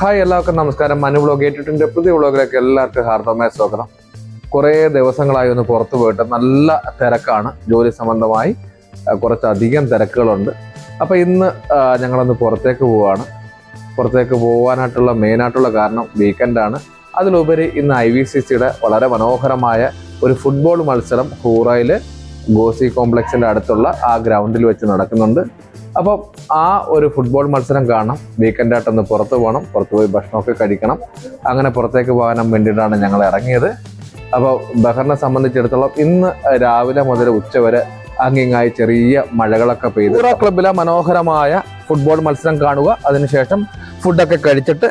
Hi, എല്ലാവർക്കും നമസ്കാരം. Manu vlog 82 പുതിയ വ്ളോഗിലേക്ക് എല്ലാവർക്കും ഹാർദവമായ സ്വാഗതം. കുറേ ദിവസങ്ങളായി ഒന്ന് പുറത്തു പോയിട്ട് നല്ല തിരക്കാണ്. ജോലി സംബന്ധമായി കുറച്ചധികം തിരക്കുകളുണ്ട്. അപ്പോൾ ഇന്ന് ഞങ്ങളൊന്ന് പുറത്തേക്ക് പോവുകയാണ്. പുറത്തേക്ക് പോകാനായിട്ടുള്ള മെയിനായിട്ടുള്ള കാരണം വീക്കെൻഡാണ്. അതിലുപരി ഇന്ന് IVCCയുടെ വളരെ മനോഹരമായ ഒരു ഫുട്ബോൾ മത്സരം ഹൂറയിൽ ഗോസി കോംപ്ലക്സിൻ്റെ അടുത്തുള്ള ആ ഗ്രൗണ്ടിൽ വെച്ച് നടക്കുന്നുണ്ട്. അപ്പോൾ ആ ഒരു ഫുട്ബോൾ മത്സരം കാണാം. വീക്കെൻഡായിട്ടൊന്ന് പുറത്ത് പോകണം, പുറത്ത് പോയി ഭക്ഷണമൊക്കെ കഴിക്കണം. അങ്ങനെ പുറത്തേക്ക് പോകാൻ വേണ്ടിയിട്ടാണ് ഞങ്ങൾ ഇറങ്ങിയത്. അപ്പോൾ ബഹറിനെ സംബന്ധിച്ചിടത്തോളം ഇന്ന് രാവിലെ മുതൽ ഉച്ചവരെ അങ്ങിങ്ങായി ചെറിയ മഴകളൊക്കെ പെയ്തു. ഹൂറ ക്ലബിലെ മനോഹരമായ ഫുട്ബോൾ മത്സരം കാണുക, അതിനുശേഷം ഫുഡൊക്കെ കഴിച്ചിട്ട്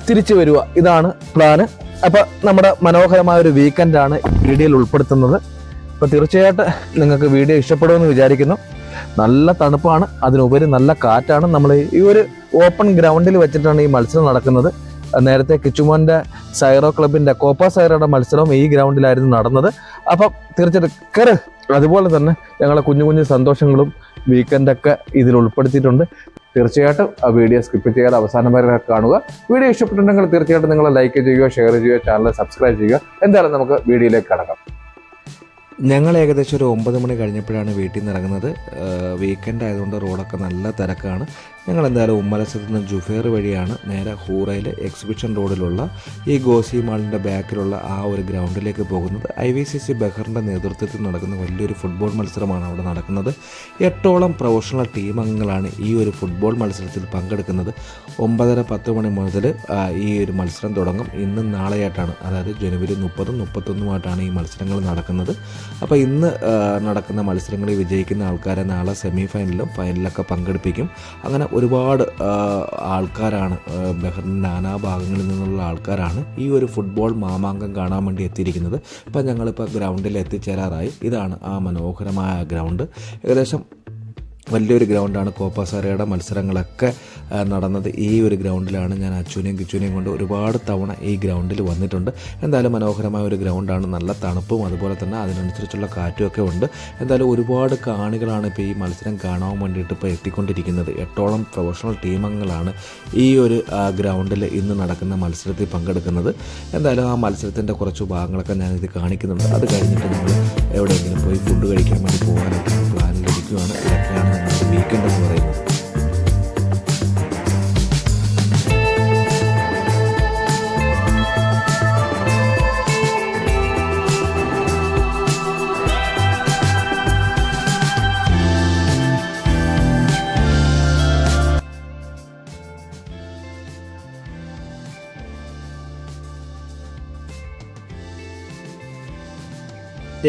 തിരിച്ചു വരിക. ഇതാണ് പ്ലാന്. അപ്പോൾ നമ്മുടെ മനോഹരമായ ഒരു വീക്കെൻഡാണ് വീഡിയോയിൽ ഉൾപ്പെടുത്തുന്നത്. അപ്പോൾ തീർച്ചയായിട്ടും നിങ്ങൾക്ക് വീഡിയോ ഇഷ്ടപ്പെടുമെന്ന് വിചാരിക്കുന്നു. നല്ല തണുപ്പാണ്, അതിനുപരി നല്ല കാറ്റാണ്. നമ്മൾ ഈ ഒരു ഓപ്പൺ ഗ്രൗണ്ടിൽ വെച്ചിട്ടാണ് ഈ മത്സരം നടക്കുന്നത്. നേരത്തെ കിച്ചുമോൻ്റെ സൈറോ ക്ലബിൻ്റെ കോപ്പ സൈറോയുടെ മത്സരവും ഈ ഗ്രൗണ്ടിലായിരുന്നു നടന്നത്. അപ്പം തീർച്ചയായിട്ടും കയറ്. അതുപോലെ തന്നെ ഞങ്ങളെ കുഞ്ഞു കുഞ്ഞു സന്തോഷങ്ങളും വീക്കെൻഡൊക്കെ ഇതിൽ ഉൾപ്പെടുത്തിയിട്ടുണ്ട്. തീർച്ചയായിട്ടും ആ വീഡിയോ സ്കിപ്പ് ചെയ്യാതെ അവസാനം വരെ കാണുക. വീഡിയോ ഇഷ്ടപ്പെട്ടിട്ടുണ്ടെങ്കിൽ തീർച്ചയായിട്ടും നിങ്ങൾ ലൈക്ക് ചെയ്യുക, ഷെയർ ചെയ്യുക, ചാനൽ സബ്സ്ക്രൈബ് ചെയ്യുക. എന്തായാലും നമുക്ക് വീഡിയോയിലേക്ക് കടക്കാം. ഞങ്ങൾ ഏകദേശം ഒരു 9 മണി കഴിഞ്ഞപ്പോഴാണ് വീട്ടിൽ നിന്ന് ഇറങ്ങുന്നത്. വീക്കെൻഡ് ആയതുകൊണ്ട് റോഡൊക്കെ നല്ല തിരക്കാണ്. ഞങ്ങൾ എന്തായാലും ഉമ്മലസത്ത് നിന്ന് ജുഫേർ വഴിയാണ് നേരെ ഹൂറയിലെ എക്സിബിഷൻ റോഡിലുള്ള ഈ ഗോസി മാളിൻ്റെ ബാക്കിലുള്ള ആ ഒരു ഗ്രൗണ്ടിലേക്ക് പോകുന്നത്. IVCC ബഹറിൻ്റെ നേതൃത്വത്തിൽ നടക്കുന്ന വലിയൊരു ഫുട്ബോൾ മത്സരമാണ് അവിടെ നടക്കുന്നത്. 8ഓളം പ്രൊഫഷണൽ ടീം അംഗങ്ങളാണ് ഈ ഒരു ഫുട്ബോൾ മത്സരത്തിൽ പങ്കെടുക്കുന്നത്. 9:30-10 മണി മുതൽ ഈ ഒരു മത്സരം തുടങ്ങും. ഇന്നും നാളെയായിട്ടാണ്, അതായത് ജനുവരി 30-ഉം 31-ഉമായിട്ടാണ് ഈ മത്സരങ്ങൾ നടക്കുന്നത്. അപ്പോൾ ഇന്ന് നടക്കുന്ന മത്സരങ്ങളിൽ വിജയിക്കുന്ന ആൾക്കാരെ നാളെ സെമി ഫൈനലിലും ഫൈനലിലൊക്കെ പങ്കെടുപ്പിക്കും. അങ്ങനെ ഒരുപാട് ആൾക്കാരാണ്, ബഹറിൻ്റെ നാനാഭാഗങ്ങളിൽ നിന്നുള്ള ആൾക്കാരാണ് ഈ ഒരു ഫുട്ബോൾ മാമാങ്കം കാണാൻ വേണ്ടി എത്തിയിരിക്കുന്നത്. ഇപ്പം ഞങ്ങളിപ്പോൾ ഗ്രൗണ്ടിൽ എത്തിച്ചേരാറായി. ഇതാണ് ആ മനോഹരമായ ഗ്രൗണ്ട്. ഏകദേശം വലിയൊരു ഗ്രൗണ്ടാണ്. കോപ്പ സൈറോയുടെ മത്സരങ്ങളൊക്കെ നടന്നത് ഈ ഒരു ഗ്രൗണ്ടിലാണ്. ഞാൻ അച്ഛനെയും കിച്ചുനെയും കൊണ്ട് ഒരുപാട് തവണ ഈ ഗ്രൗണ്ടിൽ വന്നിട്ടുണ്ട്. എന്തായാലും മനോഹരമായ ഒരു ഗ്രൗണ്ടാണ്. നല്ല തണുപ്പും അതുപോലെ തന്നെ അതിനനുസരിച്ചുള്ള കാറ്റുമൊക്കെ ഉണ്ട്. എന്തായാലും ഒരുപാട് കാണികളാണ് ഇപ്പോൾ ഈ മത്സരം കാണാൻ വേണ്ടിയിട്ട് ഇപ്പോൾ എത്തിക്കൊണ്ടിരിക്കുന്നത്. 8ഓളം പ്രൊഫഷണൽ ടീമംഗങ്ങളാണ് ഈ ഒരു ഗ്രൗണ്ടിൽ ഇന്ന് നടക്കുന്ന മത്സരത്തിൽ പങ്കെടുക്കുന്നത്. എന്തായാലും ആ മത്സരത്തിൻ്റെ കുറച്ച് ഭാഗങ്ങളൊക്കെ ഞാനിത് കാണിക്കുന്നുണ്ട്. അത് കഴിഞ്ഞിട്ട് നമ്മൾ എവിടെയെങ്കിലും പോയി ഫുഡ് കഴിക്കാൻ വേണ്ടി പോകാനൊക്കെ പ്ലാനിലിരിക്കുകയാണ്. ഇതൊക്കെയാണ് ഞങ്ങളുടെ വീക്കെൻഡ് എന്ന് പറയുന്നത്.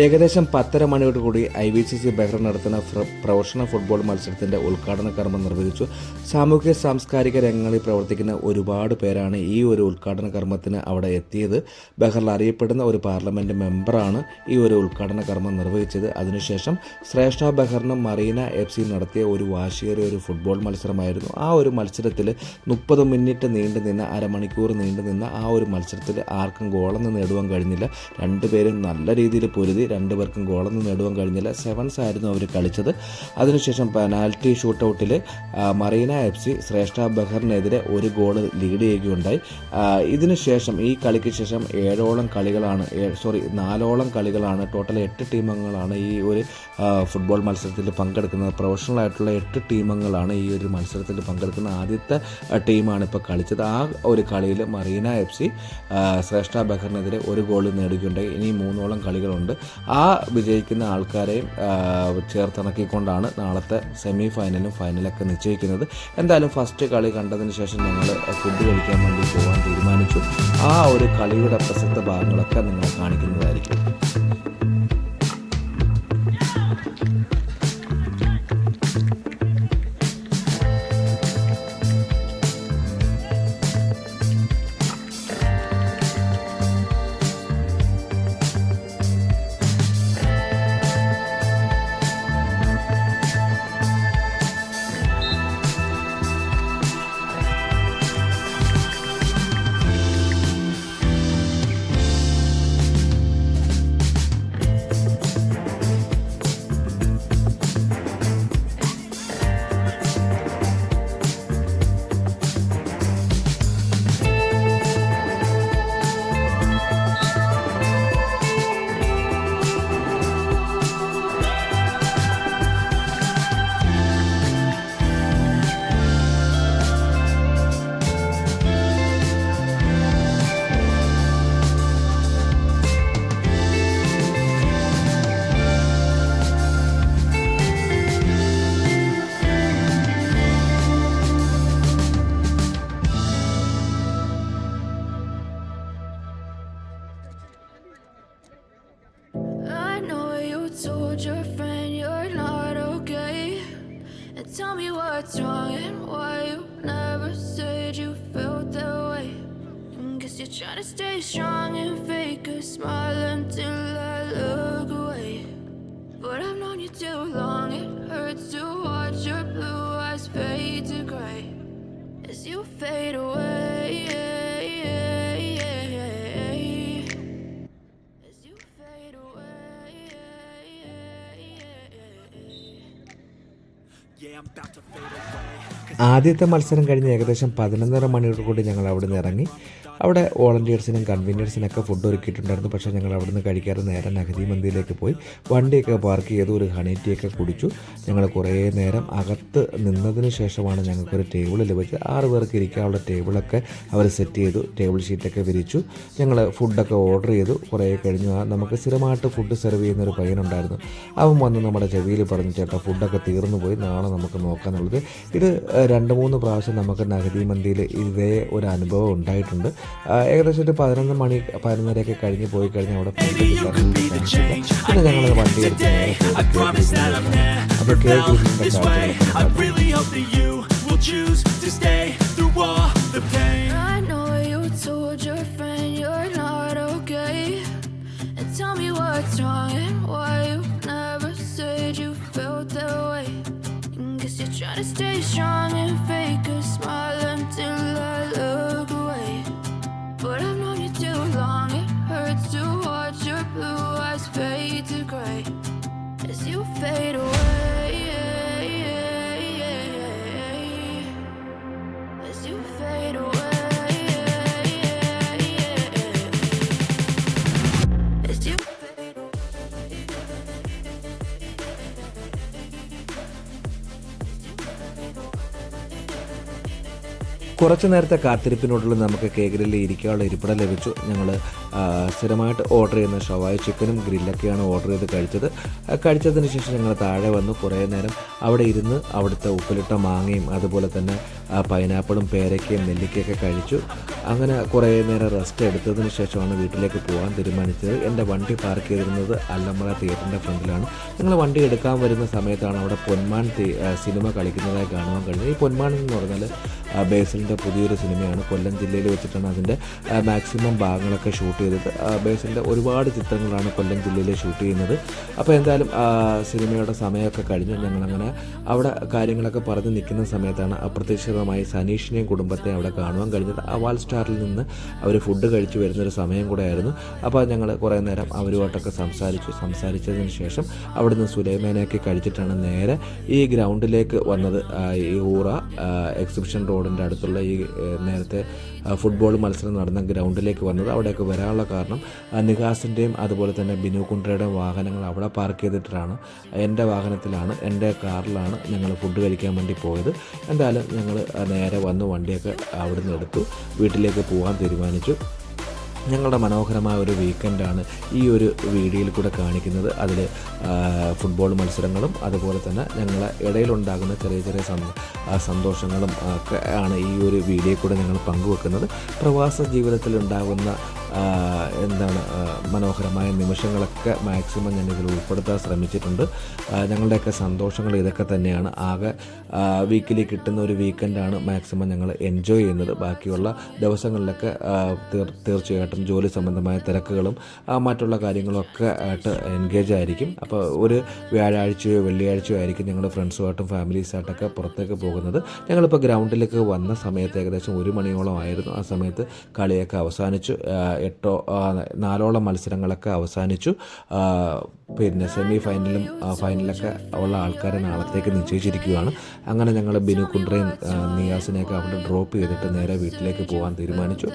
ഏകദേശം 10:30 മണിയോടുകൂടി IVCC ബഹ്റൈൻ നടത്തുന്ന പ്രൊഫഷണൽ ഫുട്ബോൾ മത്സരത്തിൻ്റെ ഉദ്ഘാടന കർമ്മം നിർവഹിച്ചു. സാമൂഹ്യ സാംസ്കാരിക രംഗങ്ങളിൽ പ്രവർത്തിക്കുന്ന ഒരുപാട് പേരാണ് ഈ ഒരു ഉദ്ഘാടന കർമ്മത്തിന് അവിടെ എത്തിയത്. ബഹ്റിൽ അറിയപ്പെടുന്ന ഒരു പാർലമെൻറ്റ് മെമ്പറാണ് ഈ ഒരു ഉദ്ഘാടന കർമ്മം നിർവഹിച്ചത്. അതിനുശേഷം ശ്രേഷ്ഠ ബഹറിനും മറീന FC നടത്തിയ ഒരു വാശിയേറിയ ഒരു ഫുട്ബോൾ മത്സരമായിരുന്നു. ആ ഒരു മത്സരത്തിൽ 30 മിനിറ്റ് നീണ്ടു നിന്ന, അരമണിക്കൂർ നീണ്ടു നിന്ന ആ ഒരു മത്സരത്തിൽ ആർക്കും ഗോളൊന്നും നേടുവാൻ കഴിഞ്ഞില്ല. രണ്ടുപേരും നല്ല രീതിയിൽ പൊരുതി. 2 പേർക്കും ഗോളൊന്നും നേടുവാൻ കഴിഞ്ഞില്ല. 7s ആയിരുന്നു അവർ കളിച്ചത്. അതിനുശേഷം പെനാൽറ്റി ഷൂട്ടൗട്ടിൽ മറീന FC ശ്രേഷ്ഠ ബഹറിനെതിരെ ഒരു ഗോൾ ലീഡ് ചെയ്യുകയുണ്ടായി. ഇതിനുശേഷം ഈ കളിക്ക് ശേഷം 4ഓളം കളികളാണ് ടോട്ടൽ 8 ടീമംഗങ്ങളാണ് ഈ ഒരു ഫുട്ബോൾ മത്സരത്തിൽ പങ്കെടുക്കുന്നത്. പ്രൊഫഷണൽ ആയിട്ടുള്ള 8 ടീമംഗങ്ങളാണ് ഈ ഒരു മത്സരത്തിൽ പങ്കെടുക്കുന്ന ആദ്യത്തെ ടീമാണ് ഇപ്പോൾ കളിച്ചത്. ആ ഒരു കളിയിൽ മറീന FC ശ്രേഷ്ഠ ബഹറിനെതിരെ ഒരു ഗോൾ നേടുകയുണ്ടായി. ഇനി 3ഓളം കളികളുണ്ട്. ആ വിജയിക്കുന്ന ആൾക്കാരെയും ചേർത്തിണക്കിക്കൊണ്ടാണ് നാളത്തെ സെമി ഫൈനലും ഫൈനലൊക്കെ നിശ്ചയിക്കുന്നത്. എന്തായാലും ഫസ്റ്റ് കളി കണ്ടതിന് ശേഷം ഞങ്ങൾ ഫുഡ് കഴിക്കാൻ വേണ്ടി പോകാൻ തീരുമാനിച്ചു. ആ ഒരു കളിയുടെ പ്രസക്ത ഭാഗങ്ങളൊക്കെ നിങ്ങൾ കാണിക്കുന്നതായിരിക്കും. told your friend you're not okay? And tell me what's wrong and why you never said you felt that way. Guess you're trying to stay strong and fake a smile until I look away. But I've known you too long, it hurts to watch your blue eyes fade to gray as you fade away. As you fade away. Yeah, I'm about to fade away. ആദ്യത്തെ മത്സരം കഴിഞ്ഞ് ഏകദേശം 11:30 മണിയോട് കൂടി ഞങ്ങൾ അവിടെ നിന്ന് ഇറങ്ങി. അവിടെ വോളണ്ടിയേഴ്സിനും കൺവീനിയേഴ്സിനൊക്കെ ഫുഡ് ഒരുക്കിയിട്ടുണ്ടായിരുന്നു. പക്ഷേ ഞങ്ങൾ അവിടെ നിന്ന് കഴിക്കാതെ നേരെ നഹദി മന്തിയിലേക്ക് പോയി വണ്ടിയൊക്കെ പാർക്ക് ചെയ്തു, ഒരു ഹണി ടീയൊക്കെ കുടിച്ചു. ഞങ്ങൾ കുറേ നേരം അകത്ത് നിന്നതിന് ശേഷമാണ് ഞങ്ങൾക്കൊരു ടേബിൾ ലഭിച്ചത്. 6 പേർക്ക് ഇരിക്കാനുള്ള ടേബിളൊക്കെ അവർ സെറ്റ് ചെയ്തു, ടേബിൾ ഷീറ്റൊക്കെ വിരിച്ചു. ഞങ്ങൾ ഫുഡൊക്കെ ഓർഡർ ചെയ്തു. കുറേ കഴിഞ്ഞു നമുക്ക് സ്ഥിരമായിട്ട് ഫുഡ് സെർവ് ചെയ്യുന്ന ഒരു പയ്യനുണ്ടായിരുന്നു. അവൻ വന്ന് നമ്മുടെ ചെവിയിൽ പറഞ്ഞു, ചേട്ടാ ഫുഡൊക്കെ തീർന്നു പോയി, നാളെ നമുക്ക് നോക്കാമെന്നുള്ളത്. ഇത് 2-3 പ്രാവശ്യം നമുക്ക് നഹദി മന്തിയിൽ ഇതേ ഒരു അനുഭവം ഉണ്ടായിട്ടുണ്ട്. ഏകദേശം ഒരു 11:30 കഴിഞ്ഞ് പോയി കഴിഞ്ഞാൽ അവിടെ പിന്നെ ഞങ്ങൾ വണ്ടി എടുത്ത് അപ്പോൾ I know you told your friend you're not okay. And tell me what's wrong and why you never said you felt that way. Guess you're trying to stay strong and fake a smile until I look away. But I've known you too long, it hurts to watch your blue eyes fade to gray as you fade away. As you fade away. As you fade away. കുറച്ച് നേരത്തെ കാത്തിരിപ്പിനോടുള്ള നമുക്ക് കേക്കിൽ ഇരിക്കാനുള്ള ഇരിപ്പിടം ലഭിച്ചു. ഞങ്ങൾ സ്ഥിരമായിട്ട് order ചെയ്യുന്ന ഷവായി ചിക്കനും ഗ്രില്ലൊക്കെയാണ് ഓർഡർ ചെയ്ത് കഴിച്ചത്. കഴിച്ചതിന് ശേഷം ഞങ്ങൾ താഴെ വന്നു കുറേ നേരം അവിടെ ഇരുന്ന് അവിടുത്തെ ഉപ്പിലിട്ട മാങ്ങയും അതുപോലെ തന്നെ പൈനാപ്പിളും പേരയ്ക്കയും നെല്ലിക്കയൊക്കെ കഴിച്ചു. അങ്ങനെ കുറേ നേരം റെസ്റ്റ് എടുത്തതിന് ശേഷമാണ് വീട്ടിലേക്ക് പോകാൻ തീരുമാനിച്ചത്. എൻ്റെ വണ്ടി പാർക്ക് ചെയ്തിരുന്നത് അല്ലമറ തിയേറ്ററിൻ്റെ ഫ്രണ്ടിലാണ്. ഞങ്ങൾ വണ്ടി എടുക്കാൻ വരുന്ന സമയത്താണ് അവിടെ പൊന്മാൻ സിനിമ കളിക്കുന്നതായി കാണുവാൻ കഴിഞ്ഞത്. ഈ പൊന്മാൻ എന്ന് പറഞ്ഞാൽ ബേസിലിൻ്റെ പുതിയൊരു സിനിമയാണ്. കൊല്ലം ജില്ലയിൽ വെച്ചിട്ടാണ് അതിൻ്റെ മാക്സിമം ഭാഗങ്ങളൊക്കെ ഷൂട്ട് ചെയ്തത്. ബേസിലിൻ്റെ ഒരുപാട് ചിത്രങ്ങളാണ് കൊല്ലം ജില്ലയിൽ ഷൂട്ട് ചെയ്യുന്നത്. അപ്പോൾ എന്തായാലും സിനിമയുടെ സമയമൊക്കെ കഴിഞ്ഞു. ഞങ്ങളങ്ങനെ അവിടെ കാര്യങ്ങളൊക്കെ പറഞ്ഞ് നിൽക്കുന്ന സമയത്താണ് അപ്രതീക്ഷിതമായി സനീഷിനെയും കുടുംബത്തെയും അവിടെ കാണുവാൻ കഴിഞ്ഞത്. അവാൽ സ്റ്റാറിൽ നിന്ന് അവർ ഫുഡ് കഴിച്ചു വരുന്നൊരു സമയം കൂടെ ആയിരുന്നു. അപ്പോൾ ഞങ്ങൾ കുറേ നേരം അവരുമായിട്ടൊക്കെ സംസാരിച്ചതിന് ശേഷം അവിടുന്ന് സുലൈമാനയൊക്കെ കഴിച്ചിട്ടാണ് നേരെ ഈ ഗ്രൗണ്ടിലേക്ക് വന്നത്. ഈ ഹൂറ എക്സിബിഷൻ റോഡിൻ്റെ അടുത്തുള്ള ഈ നേരത്തെ ഫുട്ബോൾ മത്സരം നടന്ന ഗ്രൗണ്ടിലേക്ക് വന്നത്. അവിടേക്ക് വരാനുള്ള കാരണം നിഹാസിൻ്റെയും അതുപോലെ തന്നെ ബിനു കുണ്ട്രയുടെയും വാഹനങ്ങൾ അവിടെ പാർക്ക് ചെയ്തിട്ടാണ്. എൻ്റെ വാഹനത്തിലാണ്, എൻ്റെ കാറിലാണ് ഞങ്ങൾ ഫുഡ് കഴിക്കാൻ വേണ്ടി പോയത്. എന്തായാലും ഞങ്ങൾ നേരെ വന്ന് വണ്ടിയൊക്കെ അവിടെ നിന്ന് എടുത്തു, വീട്ടിലേക്ക് പോകാൻ തീരുമാനിച്ചു. ഞങ്ങളുടെ മനോഹരമായ ഒരു വീക്കെൻഡാണ് ഈ ഒരു വീഡിയോയിൽ കൂടെ കാണിക്കുന്നത്. അതിൽ ഫുട്ബോൾ മത്സരങ്ങളും അതുപോലെ തന്നെ ഞങ്ങളെ ഇടയിലുണ്ടാകുന്ന ചെറിയ ചെറിയ സന്തോഷങ്ങളും ഒക്കെ ആണ് ഈ ഒരു വീഡിയോയിൽ കൂടെ ഞങ്ങൾ പങ്കുവെക്കുന്നത്. പ്രവാസ ജീവിതത്തിലുണ്ടാകുന്ന മനോഹരമായ നിമിഷങ്ങളൊക്കെ മാക്സിമം ഞാനിതിൽ ഉൾപ്പെടുത്താൻ ശ്രമിച്ചിട്ടുണ്ട്. ഞങ്ങളുടെയൊക്കെ സന്തോഷങ്ങൾ ഇതൊക്കെ തന്നെയാണ്. ആകെ വീക്കിലി കിട്ടുന്ന ഒരു വീക്കെൻഡാണ് മാക്സിമം ഞങ്ങൾ എൻജോയ് ചെയ്യുന്നത്. ബാക്കിയുള്ള ദിവസങ്ങളിലൊക്കെ തീർച്ചയായിട്ടും ജോലി സംബന്ധമായ തിരക്കുകളും മറ്റുള്ള കാര്യങ്ങളൊക്കെ ആയിട്ട് എൻഗേജ് ആയിരിക്കും. അപ്പോൾ ഒരു വ്യാഴാഴ്ചയോ വെള്ളിയാഴ്ചയോ ആയിരിക്കും ഞങ്ങൾ ഫ്രണ്ട്സുമായിട്ടും ഫാമിലീസായിട്ടൊക്കെ പുറത്തേക്ക് പോകുന്നത്. ഞങ്ങളിപ്പോൾ ഗ്രൗണ്ടിലേക്ക് വന്ന സമയത്ത് ഏകദേശം 1 മണിയോളം ആയിരുന്നു. ആ സമയത്ത് കളിയൊക്കെ അവസാനിച്ചു. 4ഓളം മത്സരങ്ങളൊക്കെ അവസാനിച്ചു. പിന്നെ സെമി ഫൈനലും ഫൈനലൊക്കെ ഉള്ള ആൾക്കാരെ നാളത്തേക്ക് നിശ്ചയിച്ചിരിക്കുകയാണ്. അങ്ങനെ ഞങ്ങൾ ബിനു കുണ്ട്രയും നിയാസിനെയൊക്കെ അവിടെ ഡ്രോപ്പ് ചെയ്തിട്ട് നേരെ വീട്ടിലേക്ക് പോകാൻ തീരുമാനിച്ചു.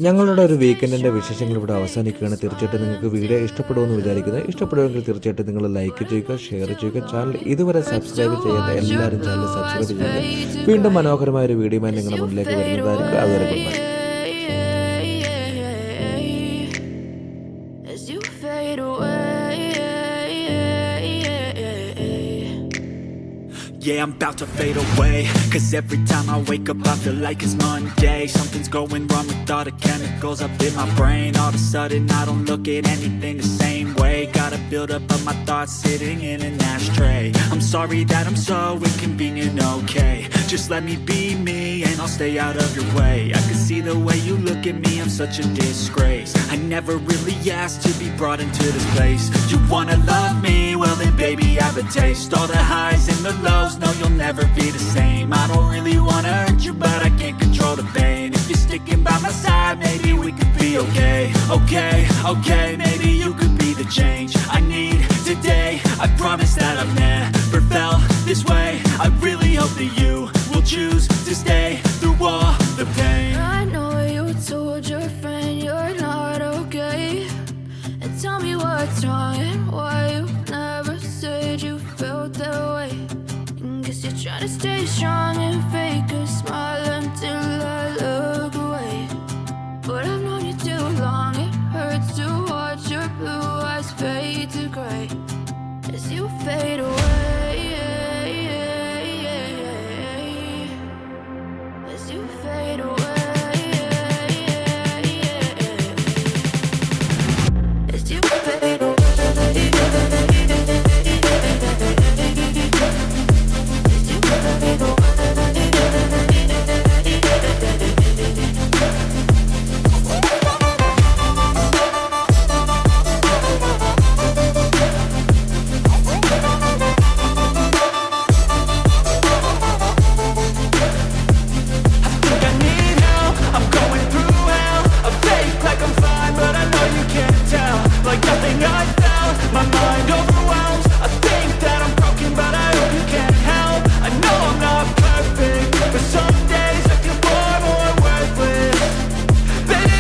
ഞങ്ങളുടെ ഒരു വീക്കെൻഡിൻ്റെ വിശേഷങ്ങൾ ഇവിടെ അവസാനിക്കുകയാണ്. തീർച്ചയായിട്ടും നിങ്ങൾക്ക് വീഡിയോ ഇഷ്ടപ്പെടുമെന്ന് വിചാരിക്കുന്നത്. ഇഷ്ടപ്പെടുമെങ്കിൽ തീർച്ചയായിട്ടും നിങ്ങൾ ലൈക്ക് ചെയ്യുക, ഷെയർ ചെയ്യുക. ചാനൽ ഇതുവരെ സബ്സ്ക്രൈബ് ചെയ്യാത്ത എല്ലാവരും ചാനൽ സബ്സ്ക്രൈബ് ചെയ്യുക. വീണ്ടും മനോഹരമായ ഒരു വീഡിയോയുമായി നിങ്ങളുടെ മുന്നിലേക്ക് വരുന്നതായിരിക്കും. അതുവരെ good bye. yeah, I'm about to fade away. Cause every time I wake up I feel like it's Monday. Something's going wrong with all the chemicals up in my brain. All of a sudden I don't look at anything the same way. Gotta build up of my thoughts sitting in an ashtray. I'm sorry that I'm so inconvenient, okay. Just let me be me and I'll stay out of your way. I can see the way you look at me, I'm such a disgrace. I never really asked to be brought into this place. You wanna love me? Well then baby have a taste. All the highs and the lows, no you'll never be the same. I don't really wanna hurt you but I can't control the pain. If you're sticking by my side, maybe we could be okay. Okay, okay, maybe you could be the change I need today. I promise that I've never felt this way. I really hope that you will choose to stay through all the pain. I know you told your friend you're not okay, and tell me what's wrong and why you never said you felt that way. And guess you're trying to stay strong and fake a smile